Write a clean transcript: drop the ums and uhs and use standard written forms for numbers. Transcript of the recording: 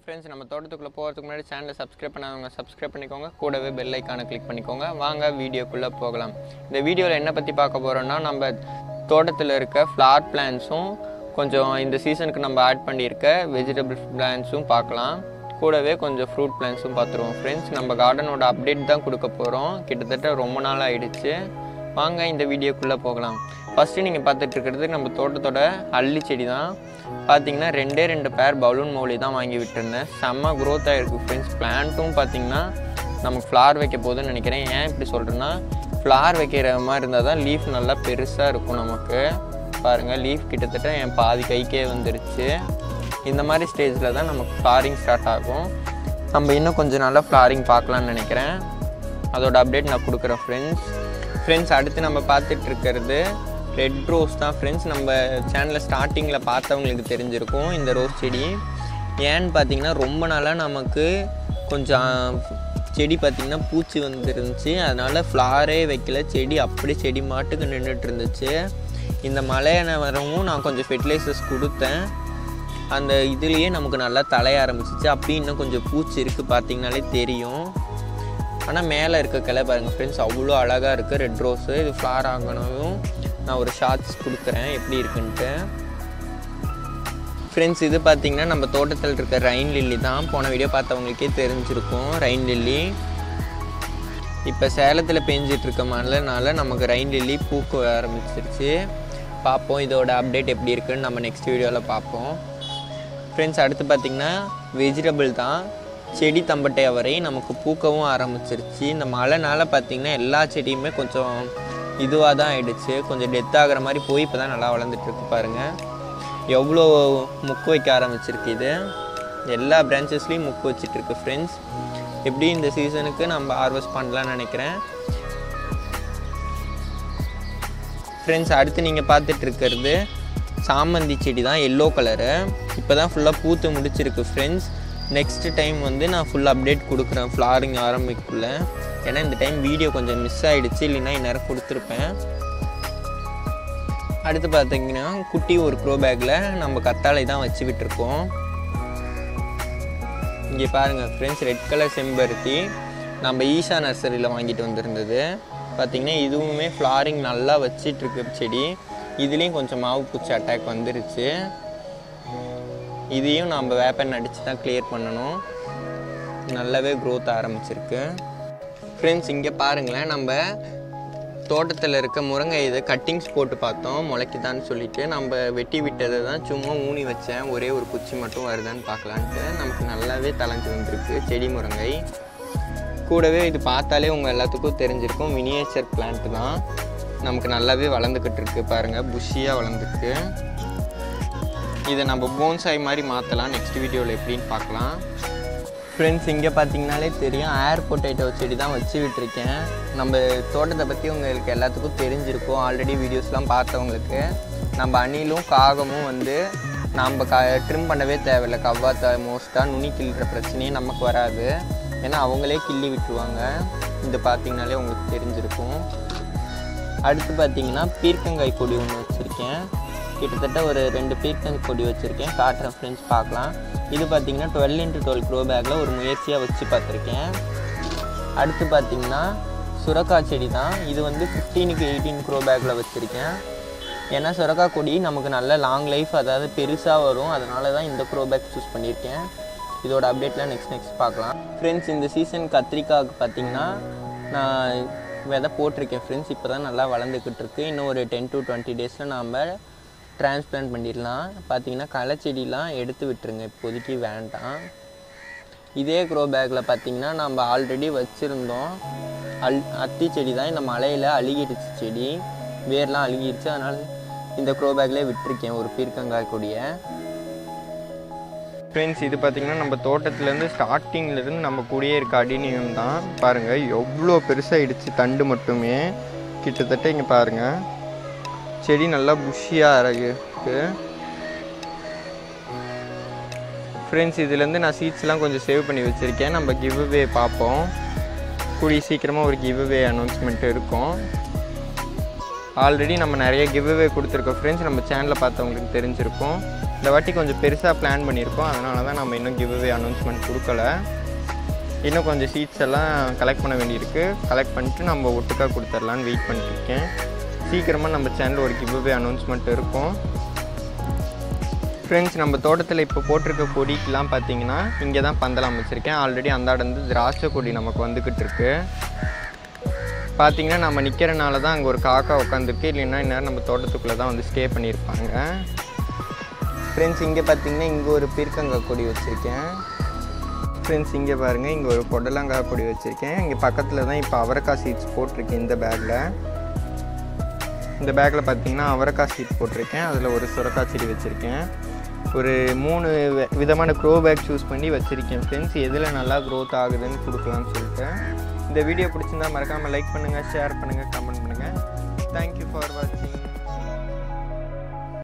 Friends, நம்ம தோட்டத்துக்குள்ள போறதுக்கு முன்னாடி சேனலை சப்ஸ்கிரைப் பண்ணாதவங்க சப்ஸ்கிரைப் பண்ணிக்கோங்க. கூடவே பெல் ஐகானை கிளிக் பண்ணிக்கோங்க. வாங்க வீடியோக்குள்ள போகலாம். இந்த வீடியோல என்ன பத்தி பார்க்க போறோம்னா நம்ம தோட்டத்துல இருக்க ஃப்ளவர் பிளான்ட்ஸும் கொஞ்சம் இந்த சீசனுக்கு நம்ம ஆட் பண்ணியிருக்க வெஜிடபிள் பிளான்ட்ஸும் பார்க்கலாம். கூடவே கொஞ்சம் ஃப்ரூட் பிளான்ட்ஸும் பார்த்துருவோம். ஃப்ரெண்ட்ஸ், நம்ம கார்டனோட அப்டேட் தான் கொடுக்க போகிறோம். கிட்டத்தட்ட ரொம்ப நாள் ஆயிடுச்சு. வாங்க இந்த வீடியோக்குள்ளே போகலாம். ஃபஸ்ட்டு நீங்கள் பார்த்துட்டு இருக்கிறது நம்ம தோட்டத்தோட அல்லி செடி தான். பார்த்தீங்கன்னா ரெண்டு பேர் பலூன் மௌலி தான் வாங்கி விட்டுருந்தேன். செம்ம க்ரோத்தாக இருக்குது ஃப்ரெண்ட்ஸ். பிளான்ட்டும் பார்த்தீங்கன்னா நமக்கு ஃப்ளார் வைக்க போகுதுன்னு நினைக்கிறேன். ஏன் இப்படி சொல்கிறேன்னா, ஃப்ளார் வைக்கிற மாதிரி இருந்தால் தான் லீஃப் நல்லா பெருசாக இருக்கும் நமக்கு. பாருங்கள், லீஃப் கிட்டத்தட்ட என் பாதி கைக்கே வந்துருச்சு. இந்த மாதிரி ஸ்டேஜில் தான் நமக்கு ஃப்ளாரிங் ஸ்டார்ட் ஆகும். நம்ம இன்னும் கொஞ்சம் நல்லா ஃப்ளாரிங் பார்க்கலான்னு நினைக்கிறேன். அதோட அப்டேட் நான் கொடுக்குறேன் ஃப்ரெண்ட்ஸ். அடுத்து நம்ம பார்த்துட்டு இருக்கிறது ரெட் ரோஸ் தான் ஃப்ரெண்ட்ஸ். நம்ம சேனலில் ஸ்டார்டிங்கில் பார்த்தவங்களுக்கு தெரிஞ்சிருக்கும் இந்த ரோஸ் செடி. ஏன்னு பார்த்தீங்கன்னா ரொம்ப நாளாக நமக்கு கொஞ்சம் செடி பார்த்திங்கன்னா பூச்சி வந்துருந்துச்சு. அதனால் ஃப்ளாரே வைக்கல, செடி அப்படி செடி மாட்டுக்கு நின்றுட்டு இருந்துச்சு. இந்த மழையான வரவும் நான் கொஞ்சம் ஃபெர்டிலைசர்ஸ் கொடுத்தேன். அந்த இதுலேயே நமக்கு நல்லா தலைய ஆரம்பிச்சிச்சு. அப்படி இன்னும் கொஞ்சம் பூச்சி இருக்குது, பார்த்திங்கனாலே தெரியும். ஆனால் மேலே இருக்க கிளை பாருங்கள் ஃப்ரெண்ட்ஸ், அவ்வளோ அழகாக இருக்குது ரெட் ரோஸு. இது ஃப்ளார் ஆகணும். நான் ஒரு ஷார்ட்ஸ் கொடுக்குறேன் எப்படி இருக்குன்ட்டு. ஃப்ரெண்ட்ஸ், இது பார்த்திங்கன்னா நம்ம தோட்டத்தில் இருக்க ரெயின் லில்லி தான். போன வீடியோ பார்த்தவங்களுக்கே தெரிஞ்சிருக்கும் ரெயின் லில்லி. இப்போ சேலத்தில் பெஞ்சிட்டு இருக்க மழைனால நமக்கு ரெயின் லில்லி பூக்க ஆரம்பிச்சிருச்சு. பார்ப்போம் இதோட அப்டேட் எப்படி இருக்குன்னு நம்ம நெக்ஸ்ட் வீடியோவில் பார்ப்போம். ஃப்ரெண்ட்ஸ், அடுத்து பார்த்திங்கன்னா வெஜிடபிள் தான். செடி தம்பட்டை வரை நமக்கு பூக்கவும் ஆரம்பிச்சிருச்சு. இந்த மழைனால பார்த்திங்கன்னா எல்லா செடியுமே கொஞ்சம் இதுவாக தான் ஆகிடுச்சு. கொஞ்சம் டெத் ஆகிற மாதிரி போய் இப்போ தான் நல்லா வளர்ந்துட்டுருக்கு. பாருங்கள் எவ்வளோ முக்கு வைக்க ஆரம்பிச்சிருக்கு. இது எல்லா பிரான்ச்சஸ்லேயும் முக்கு வச்சிட்ருக்கு ஃப்ரெண்ட்ஸ். எப்படி இந்த சீசனுக்கு நம்ம ஹார்வெஸ்ட் பண்ணலான்னு நினைக்கிறேன். ஃப்ரெண்ட்ஸ், அடுத்து நீங்கள் பார்த்துட்டு இருக்கிறது சாமந்தி செடி தான், எல்லோ கலரு. இப்போ தான் ஃபுல்லாக பூத்து முடிச்சிருக்கு ஃப்ரெண்ட்ஸ். நெக்ஸ்ட் டைம் வந்து நான் ஃபுல் அப்டேட் கொடுக்குறேன் ஃப்ளாரிங் ஆரம்பிக்குள்ள. ஏன்னா இந்த டைம் வீடியோ கொஞ்சம் மிஸ் ஆகிடுச்சு, இல்லைன்னா இந்நேரம் கொடுத்துருப்பேன். அடுத்து பார்த்தீங்கன்னா குட்டி ஒரு க்ரோ பேக்கில் நம்ம கத்தாழை தான் வச்சு விட்டுருக்கோம். இங்கே பாருங்கள் ஃப்ரெண்ட்ஸ், ரெட் கலர் செம்பருத்தி நம்ம ஈஷா நர்சரியில் வாங்கிட்டு வந்திருந்தது. பார்த்திங்கன்னா இதுவுமே ஃப்ளாரிங் நல்லா வச்சிட்ருக்கு செடி. இதுலேயும் கொஞ்சம் மாவு பூச்சி அட்டாக் வந்துருச்சு. இதையும் நம்ம வேப்பன் அடித்து தான் கிளியர் பண்ணணும். நல்லாவே க்ரோத் ஆரம்பிச்சிருக்கு ஃப்ரெண்ட்ஸ். இங்கே பாருங்களேன், நம்ம தோட்டத்தில் இருக்க முருங்கை இது கட்டிங்ஸ் போட்டு பார்த்தோம் முளைக்குதான்னு சொல்லிட்டு. நம்ம வெட்டி விட்டதை தான் சும்மா ஊனி வச்சேன். ஒரே ஒரு குச்சி மட்டும் வருதான்னு பார்க்கலான்ட்டு. நமக்கு நல்லாவே தளைஞ்சு வந்திருக்கு செடி முருங்கை. கூடவே இது பார்த்தாலே உங்கள் எல்லாத்துக்கும் தெரிஞ்சிருக்கும் மினியேச்சர் பிளான்ட் தான். நமக்கு நல்லாவே வளர்ந்துக்கிட்டு இருக்கு. பாருங்கள், புஷியாக வளர்ந்துருக்கு. இதை நம்ம போன்சாய் மாதிரி மாற்றலாம். நெக்ஸ்ட் வீடியோவில் எப்படின்னு பார்க்கலாம். ஃப்ரெண்ட்ஸ், இங்கே பார்த்தீங்கனாலே தெரியும் ஏர் பொட்டேட்டோ செடி தான் வச்சு விட்டுருக்கேன். நம்ம தோட்டத்தை பற்றி உங்களுக்கு எல்லாத்துக்கும் தெரிஞ்சிருக்கும். ஆல்ரெடி வீடியோஸ்லாம் பார்த்தவங்களுக்கு. நம்ம அணிலும் காகமும் வந்து நம்ம ட்ரிம் பண்ணவே தேவையில்லை. கவ்வாத்தை மோஸ்ட்டாக நுனி கிள்ளுற பிரச்சனையே நமக்கு வராது. ஏன்னா அவங்களே கிள்ளி விட்டுருவாங்க. இது பார்த்திங்கனாலே உங்களுக்கு தெரிஞ்சிருக்கும். அடுத்து பார்த்திங்கன்னா பீர்க்கங்காய் கொடி ஒன்று வச்சுருக்கேன். கிட்டத்தட்ட ஒரு 2 பீர்க்கங்காய் கொடி வச்சுருக்கேன். காட்டுறேன் ஃப்ரெண்ட்ஸ், பார்க்கலாம். இது பார்த்திங்கன்னா 12x12 க்ரோ பேக்கில் ஒரு முயற்சியாக வச்சு பார்த்துருக்கேன். அடுத்து பார்த்திங்கன்னா சுரக்காய் செடி தான். இது வந்து 15x18 க்ரோ பேக்கில் வச்சுருக்கேன். ஏன்னா சுரக்காய் கொடி நமக்கு நல்ல லாங் லைஃப், அதாவது பெருசாக வரும். அதனால தான் இந்த க்ரோ பேக் சூஸ் பண்ணியிருக்கேன். இதோட அப்டேட்லாம் நெக்ஸ்ட் பார்க்கலாம். ஃப்ரெண்ட்ஸ், இந்த சீசன் கத்திரிக்காய்க்கு பார்த்திங்கன்னா நான் விதை போட்டிருக்கேன் ஃப்ரெண்ட்ஸ். இப்போ தான் நல்லா வளர்ந்துக்கிட்டு இருக்குது. இன்னும் ஒரு 10 to 20 டேஸில் நாம் டிரான்ஸ்பிளான்ட் பண்ணிடலாம். பார்த்திங்கன்னா களை செடிலாம் எடுத்து விட்டுருங்க, இப்போதைக்கு வேண்டாம். இதே க்ரோ பேக்கில் பார்த்திங்கன்னா நம்ம ஆல்ரெடி வச்சுருந்தோம் அத்தி செடி தான். இந்த மழையில் அழுகிடுச்சு செடி, வேர்லாம் அழுகிடுச்சு. அதனால் இந்த க்ரோ பேக்லேயே விட்டுருக்கேன் ஒரு பீர்க்கங்காய் கொடியை. ஃப்ரெண்ட்ஸ், இது பார்த்திங்கன்னா நம்ம தோட்டத்துலேருந்து ஸ்டார்டிங்லேருந்து நம்ம கூடயே இருக்க அடினியம் தான். பாருங்கள் எவ்வளோ பெருசாகிடுச்சு தண்டு மட்டுமே. கிட்டத்தட்ட இங்கே பாருங்கள், செடி நல்லா புஷியாக இருக்குது ஃப்ரெண்ட்ஸ். இதுலேருந்து நான் சீட்ஸ்லாம் கொஞ்சம் சேவ் பண்ணி வச்சுருக்கேன். நம்ம கிவ்அவே பார்ப்போம். கூடிய சீக்கிரமாக ஒரு கிவ்அவே அனௌன்ஸ்மெண்ட் இருக்கும். ஆல்ரெடி நம்ம நிறைய கிவ்அவே கொடுத்துருக்கோம் ஃப்ரெண்ட்ஸ். நம்ம சேனலில் பார்த்தவங்களுக்கு தெரிஞ்சிருக்கும். இந்த வாட்டி கொஞ்சம் பெருசாக பிளான் பண்ணியிருக்கோம், அதனால தான் நம்ம இன்னும் கிவ்அவே அனௌன்ஸ்மெண்ட் கொடுக்கல. இன்னும் கொஞ்சம் சீட்ஸ் எல்லாம் கலெக்ட் பண்ண வேண்டியிருக்கு. கலெக்ட் பண்ணிட்டு நம்ம ஒட்டுக்காக கொடுத்துர்லான்னு வெயிட் பண்ணிட்டுருக்கேன். சீக்கிரமாக நம்ம சேனலில் ஒரு கிவ்அவே அனௌன்ஸ்மெண்ட் இருக்கும். ஃப்ரெண்ட்ஸ், நம்ம தோட்டத்தில் இப்போ போட்டிருக்க கொடிக்கெலாம் பார்த்தீங்கன்னா இங்கே தான் பந்தல் அமைச்சிருக்கேன். ஆல்ரெடி அந்த இடம் வந்து திராட்சை கொடி நமக்கு வந்துக்கிட்டு இருக்கு. பார்த்தீங்கன்னா நம்ம நிற்கிறனால தான் அங்கே ஒரு காக்கா உட்காந்துருக்கு, இல்லைன்னா இந்நேரம் நம்ம தோட்டத்துக்குள்ளே தான் வந்து ஸ்டே பண்ணியிருப்பாங்க. ஃப்ரெண்ட்ஸ், இங்கே பார்த்தீங்கன்னா இங்கே ஒரு பீர்க்கங்காய் கொடி வச்சுருக்கேன். ஃப்ரெண்ட்ஸ், இங்கே பாருங்கள், இங்கே ஒரு பொடலங்காய் கொடி வச்சுருக்கேன். இங்கே பக்கத்தில் தான் இப்போ அவரைக்காய் சீட்ஸ் போட்டிருக்கேன். இந்த பேக்கில் பார்த்தீங்கன்னா அவரைக்காய் சீட் போட்டிருக்கேன். அதில் ஒரு சுரக்காய் செடி வச்சுருக்கேன். ஒரு 3 விதமான க்ரோ பேக் சூஸ் பண்ணி வச்சுருக்கேன். ஃப்ரெண்ட்ஸ், எதில் நல்லா க்ரோத் ஆகுதுன்னு கொடுக்கலான்னு சொல்லிட்டு. இந்த வீடியோ பிடிச்சிருந்தா மறக்காமல் லைக் பண்ணுங்கள், ஷேர் பண்ணுங்கள், கமெண்ட் பண்ணுங்கள். தேங்க்யூ ஃபார் வாட்சிங்.